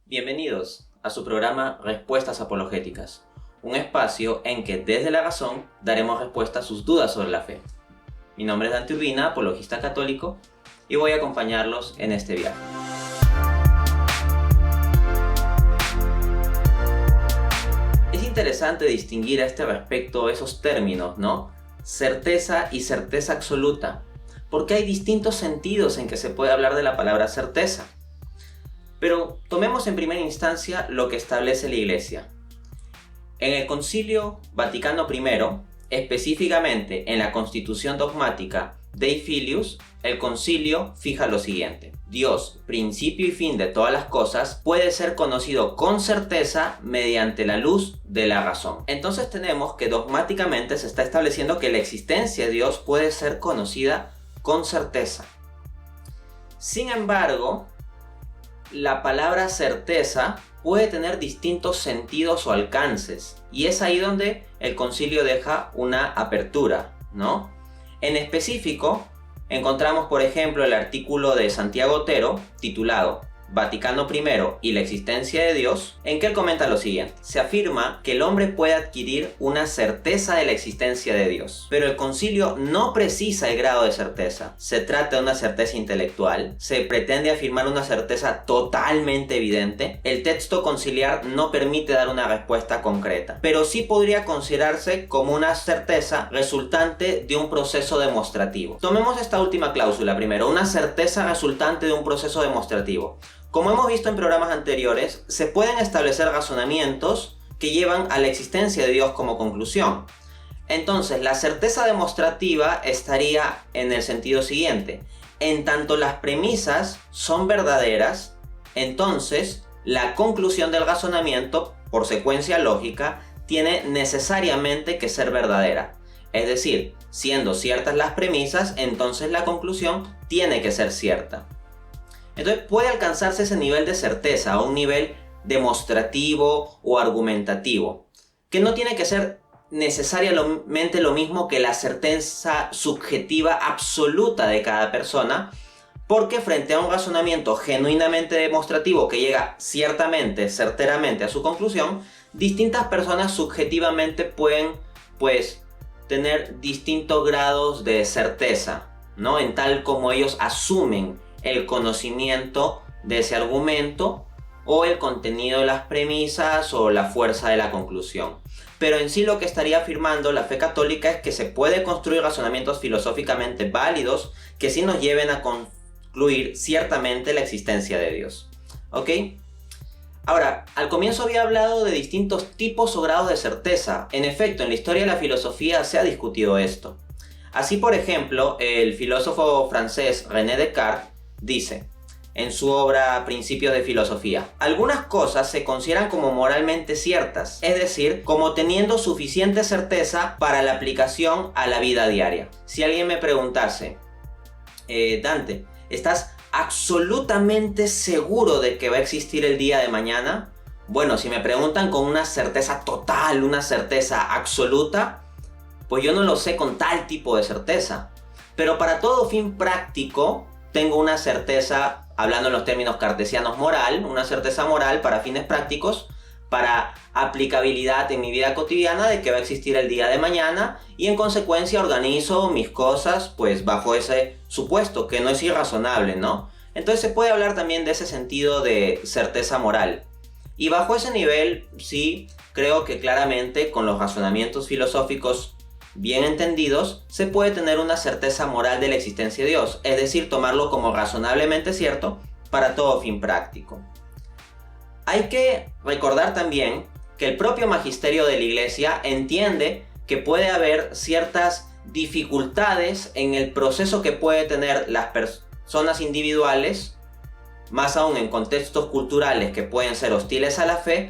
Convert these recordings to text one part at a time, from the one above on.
Bienvenidos a su programa Respuestas Apologéticas, un espacio en que desde la razón daremos respuesta a sus dudas sobre la fe. Mi nombre es Dante Urbina, apologista católico, y voy a acompañarlos en este viaje. Es interesante distinguir a este respecto esos términos, ¿no? Certeza y certeza absoluta, porque hay distintos sentidos en que se puede hablar de la palabra certeza. Pero tomemos en primera instancia lo que establece la Iglesia. En el Concilio Vaticano I, específicamente en la Constitución Dogmática Dei Filius, el concilio fija lo siguiente: Dios, principio y fin de todas las cosas, puede ser conocido con certeza mediante la luz de la razón. Entonces tenemos que dogmáticamente se está estableciendo que la existencia de Dios puede ser conocida con certeza. Sin embargo, la palabra certeza puede tener distintos sentidos o alcances, y es ahí donde el concilio deja una apertura, ¿no? En específico, encontramos por ejemplo el artículo de Santiago Otero titulado Vaticano I y la existencia de Dios, en que él comenta lo siguiente: se afirma que el hombre puede adquirir una certeza de la existencia de Dios, pero el concilio no precisa el grado de certeza. Se trata de una certeza intelectual, se pretende afirmar una certeza totalmente evidente. El texto conciliar no permite dar una respuesta concreta, pero sí podría considerarse como una certeza resultante de un proceso demostrativo. Tomemos esta última cláusula primero, una certeza resultante de un proceso demostrativo. Como hemos visto en programas anteriores, se pueden establecer razonamientos que llevan a la existencia de Dios como conclusión. Entonces, la certeza demostrativa estaría en el sentido siguiente: en tanto las premisas son verdaderas, entonces la conclusión del razonamiento, por secuencia lógica, tiene necesariamente que ser verdadera. Es decir, siendo ciertas las premisas, entonces la conclusión tiene que ser cierta. Entonces puede alcanzarse ese nivel de certeza a un nivel demostrativo o argumentativo, que no tiene que ser necesariamente lo mismo que la certeza subjetiva absoluta de cada persona, porque frente a un razonamiento genuinamente demostrativo que llega ciertamente, certeramente a su conclusión, distintas personas subjetivamente pueden, tener distintos grados de certeza, ¿no? En tal como ellos asumen el conocimiento de ese argumento o el contenido de las premisas o la fuerza de la conclusión. Pero en sí lo que estaría afirmando la fe católica es que se puede construir razonamientos filosóficamente válidos que sí nos lleven a concluir ciertamente la existencia de Dios. ¿Ok? Ahora, al comienzo había hablado de distintos tipos o grados de certeza. En efecto, en la historia de la filosofía se ha discutido esto. Así, por ejemplo, el filósofo francés René Descartes dice, en su obra Principios de Filosofía: algunas cosas se consideran como moralmente ciertas, es decir, como teniendo suficiente certeza para la aplicación a la vida diaria. Si alguien me preguntase, Dante, ¿estás absolutamente seguro de que va a existir el día de mañana? Bueno, si me preguntan con una certeza total, una certeza absoluta, pues yo no lo sé con tal tipo de certeza. Pero para todo fin práctico, tengo una certeza, hablando en los términos cartesianos, moral, una certeza moral para fines prácticos, para aplicabilidad en mi vida cotidiana de que va a existir el día de mañana, y en consecuencia organizo mis cosas pues bajo ese supuesto, que no es irrazonable, ¿no? Entonces se puede hablar también de ese sentido de certeza moral. Y bajo ese nivel sí creo que claramente con los razonamientos filosóficos bien entendidos, se puede tener una certeza moral de la existencia de Dios, es decir, tomarlo como razonablemente cierto para todo fin práctico. Hay que recordar también que el propio magisterio de la Iglesia entiende que puede haber ciertas dificultades en el proceso que puede tener las personas individuales, más aún en contextos culturales que pueden ser hostiles a la fe,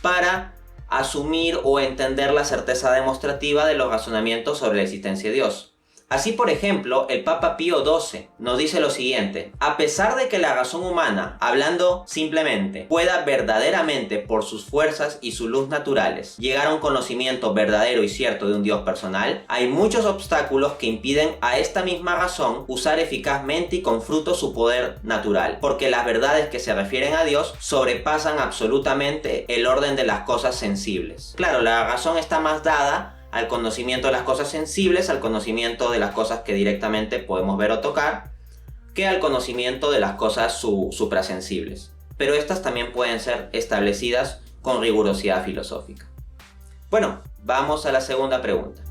para asumir o entender la certeza demostrativa de los razonamientos sobre la existencia de Dios. Así, por ejemplo, el Papa Pío XII nos dice lo siguiente: a pesar de que la razón humana, hablando simplemente, pueda verdaderamente por sus fuerzas y su luz naturales llegar a un conocimiento verdadero y cierto de un Dios personal, hay muchos obstáculos que impiden a esta misma razón usar eficazmente y con fruto su poder natural, porque las verdades que se refieren a Dios sobrepasan absolutamente el orden de las cosas sensibles. Claro, la razón está más dada al conocimiento de las cosas sensibles, al conocimiento de las cosas que directamente podemos ver o tocar, que al conocimiento de las cosas suprasensibles. Pero estas también pueden ser establecidas con rigurosidad filosófica. Bueno, vamos a la segunda pregunta.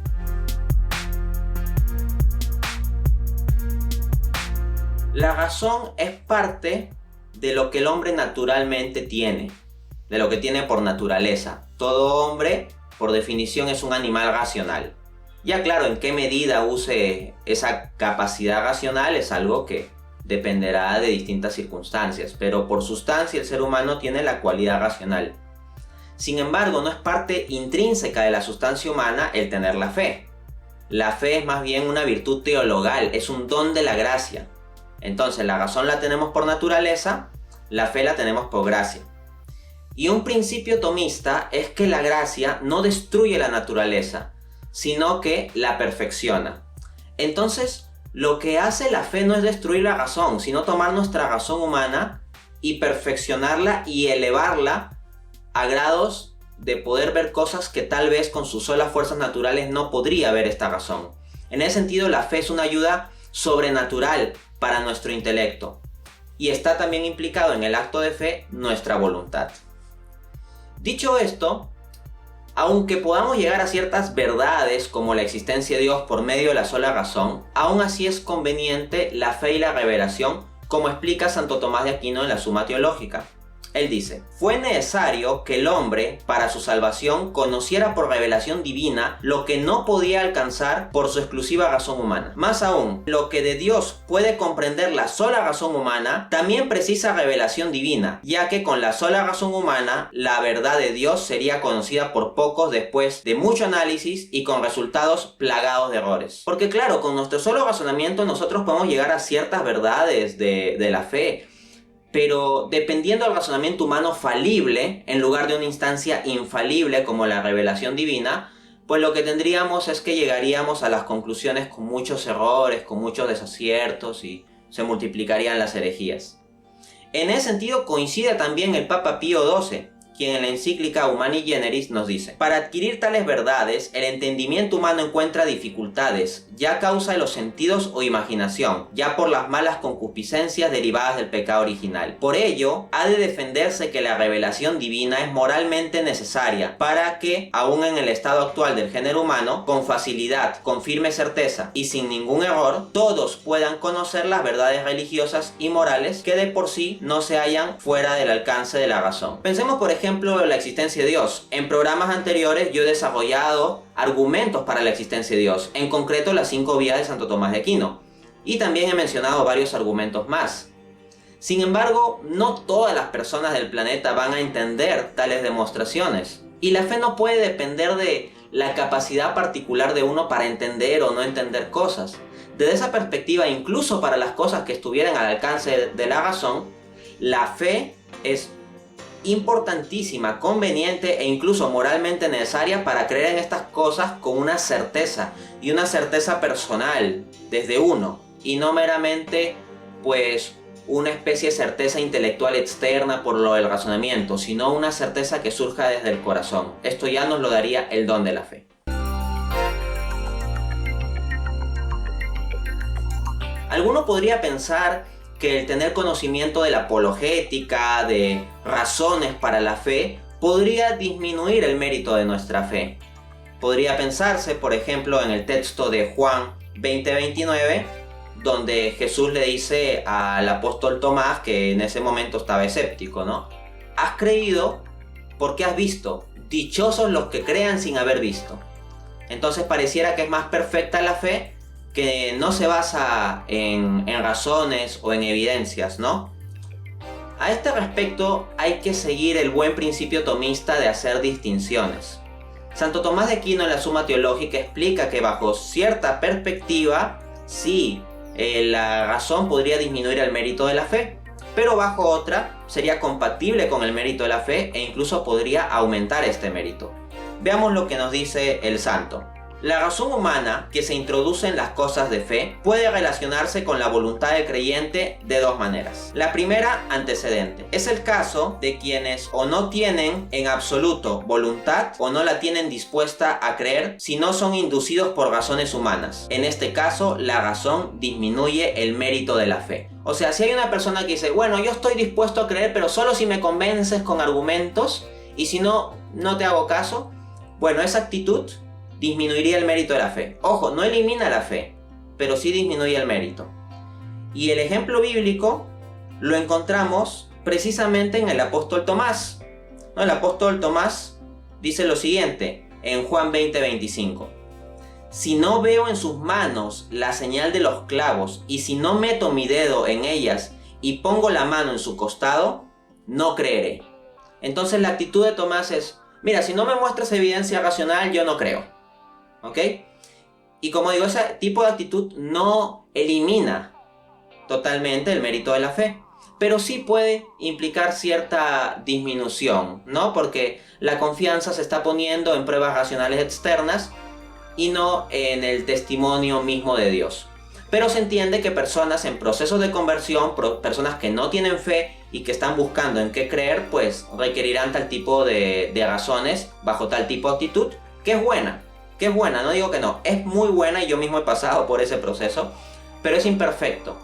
La razón es parte de lo que el hombre naturalmente tiene, de lo que tiene por naturaleza. Todo hombre, por definición, es un animal racional. Ya claro, en qué medida use esa capacidad racional es algo que dependerá de distintas circunstancias, pero por sustancia el ser humano tiene la cualidad racional. Sin embargo, no es parte intrínseca de la sustancia humana el tener la fe. La fe es más bien una virtud teologal, es un don de la gracia. Entonces, la razón la tenemos por naturaleza, la fe la tenemos por gracia. Y un principio tomista es que la gracia no destruye la naturaleza, sino que la perfecciona. Entonces, lo que hace la fe no es destruir la razón, sino tomar nuestra razón humana y perfeccionarla y elevarla a grados de poder ver cosas que tal vez con sus solas fuerzas naturales no podría ver esta razón. En ese sentido, la fe es una ayuda sobrenatural para nuestro intelecto. Y está también implicado en el acto de fe nuestra voluntad. Dicho esto, aunque podamos llegar a ciertas verdades como la existencia de Dios por medio de la sola razón, aún así es conveniente la fe y la revelación, como explica Santo Tomás de Aquino en la Suma Teológica. Él dice: fue necesario que el hombre, para su salvación, conociera por revelación divina lo que no podía alcanzar por su exclusiva razón humana. Más aún, lo que de Dios puede comprender la sola razón humana, también precisa revelación divina, ya que con la sola razón humana, la verdad de Dios sería conocida por pocos después de mucho análisis y con resultados plagados de errores. Porque claro, con nuestro solo razonamiento nosotros podemos llegar a ciertas verdades de la fe, pero dependiendo del razonamiento humano falible, en lugar de una instancia infalible como la revelación divina, pues lo que tendríamos es que llegaríamos a las conclusiones con muchos errores, con muchos desaciertos y se multiplicarían las herejías. En ese sentido coincide también el Papa Pío XII, quien en la encíclica Humani Generis nos dice: para adquirir tales verdades, el entendimiento humano encuentra dificultades, ya a causa de los sentidos o imaginación, ya por las malas concupiscencias derivadas del pecado original. Por ello, ha de defenderse que la revelación divina es moralmente necesaria para que, aun en el estado actual del género humano, con facilidad, con firme certeza y sin ningún error, todos puedan conocer las verdades religiosas y morales que de por sí no se hallan fuera del alcance de la razón. Pensemos, por ejemplo, la existencia de Dios. En programas anteriores yo he desarrollado argumentos para la existencia de Dios, en concreto las 5 vías de Santo Tomás de Aquino, y también he mencionado varios argumentos más. Sin embargo, no todas las personas del planeta van a entender tales demostraciones, y la fe no puede depender de la capacidad particular de uno para entender o no entender cosas. Desde esa perspectiva, incluso para las cosas que estuvieran al alcance de la razón, la fe es importantísima, conveniente e incluso moralmente necesaria para creer en estas cosas con una certeza, y una certeza personal desde uno, y no meramente pues una especie de certeza intelectual externa por lo del razonamiento, sino una certeza que surja desde el corazón. Esto ya nos lo daría el don de la fe. Alguno podría pensar que el tener conocimiento de la apologética, de razones para la fe, podría disminuir el mérito de nuestra fe. Podría pensarse, por ejemplo, en el texto de Juan 20:29, donde Jesús le dice al apóstol Tomás, que en ese momento estaba escéptico, ¿no? Has creído porque has visto. Dichosos los que crean sin haber visto. Entonces pareciera que es más perfecta la fe que no se basa en razones o en evidencias, ¿no? A este respecto hay que seguir el buen principio tomista de hacer distinciones. Santo Tomás de Aquino en la Suma Teológica explica que bajo cierta perspectiva, sí, la razón podría disminuir el mérito de la fe, pero bajo otra sería compatible con el mérito de la fe e incluso podría aumentar este mérito. Veamos lo que nos dice el santo. La razón humana que se introduce en las cosas de fe puede relacionarse con la voluntad del creyente de dos maneras. La primera, antecedente. Es el caso de quienes o no tienen en absoluto voluntad o no la tienen dispuesta a creer si no son inducidos por razones humanas. En este caso, la razón disminuye el mérito de la fe. O sea, si hay una persona que dice, bueno, yo estoy dispuesto a creer, pero solo si me convences con argumentos y si no, no te hago caso, bueno, esa actitud disminuiría el mérito de la fe. Ojo, no elimina la fe, pero sí disminuye el mérito. Y el ejemplo bíblico lo encontramos precisamente en el apóstol Tomás. El apóstol Tomás dice lo siguiente en Juan 20:25. Si no veo en sus manos la señal de los clavos y si no meto mi dedo en ellas y pongo la mano en su costado, no creeré. Entonces la actitud de Tomás es, mira, si no me muestras evidencia racional, yo no creo. ¿Ok? Y como digo, ese tipo de actitud no elimina totalmente el mérito de la fe, pero sí puede implicar cierta disminución, ¿no? Porque la confianza se está poniendo en pruebas racionales externas y no en el testimonio mismo de Dios. Pero se entiende que personas en procesos de conversión, personas que no tienen fe y que están buscando en qué creer, pues requerirán tal tipo de razones bajo tal tipo de actitud, que es buena. Que es buena, no digo que no, es muy buena y yo mismo he pasado por ese proceso, pero es imperfecto.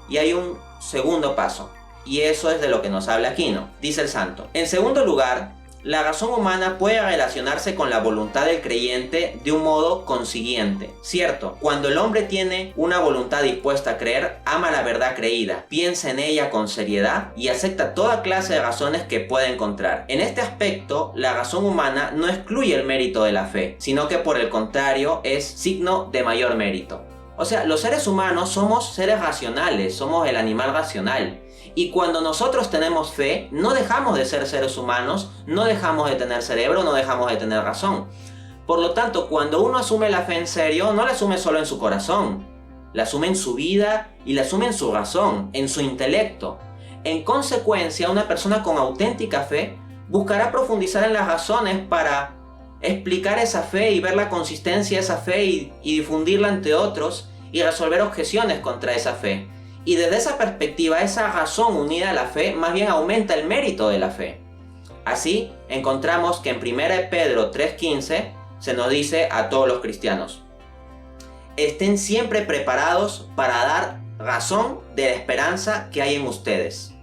Y hay un segundo paso, y eso es de lo que nos habla Aquino. Dice el santo: en segundo lugar, la razón humana puede relacionarse con la voluntad del creyente de un modo consiguiente. Cierto, cuando el hombre tiene una voluntad dispuesta a creer, ama la verdad creída, piensa en ella con seriedad y acepta toda clase de razones que pueda encontrar. En este aspecto, la razón humana no excluye el mérito de la fe, sino que por el contrario es signo de mayor mérito. O sea, los seres humanos somos seres racionales, somos el animal racional. Y cuando nosotros tenemos fe, no dejamos de ser seres humanos, no dejamos de tener cerebro, no dejamos de tener razón. Por lo tanto, cuando uno asume la fe en serio, no la asume solo en su corazón, la asume en su vida y la asume en su razón, en su intelecto. En consecuencia, una persona con auténtica fe buscará profundizar en las razones para explicar esa fe y ver la consistencia de esa fe y difundirla ante otros y resolver objeciones contra esa fe. Y desde esa perspectiva, esa razón unida a la fe más bien aumenta el mérito de la fe. Así, encontramos que en 1 Pedro 3:15 se nos dice a todos los cristianos: estén siempre preparados para dar razón de la esperanza que hay en ustedes.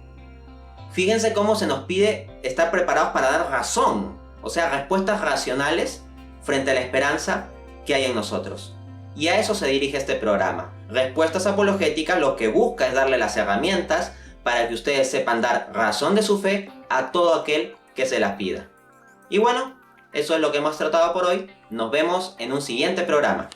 Fíjense cómo se nos pide estar preparados para dar razón, o sea, respuestas racionales frente a la esperanza que hay en nosotros. Y a eso se dirige este programa. Respuestas Apologéticas lo que busca es darle las herramientas para que ustedes sepan dar razón de su fe a todo aquel que se las pida. Y bueno, eso es lo que hemos tratado por hoy. Nos vemos en un siguiente programa.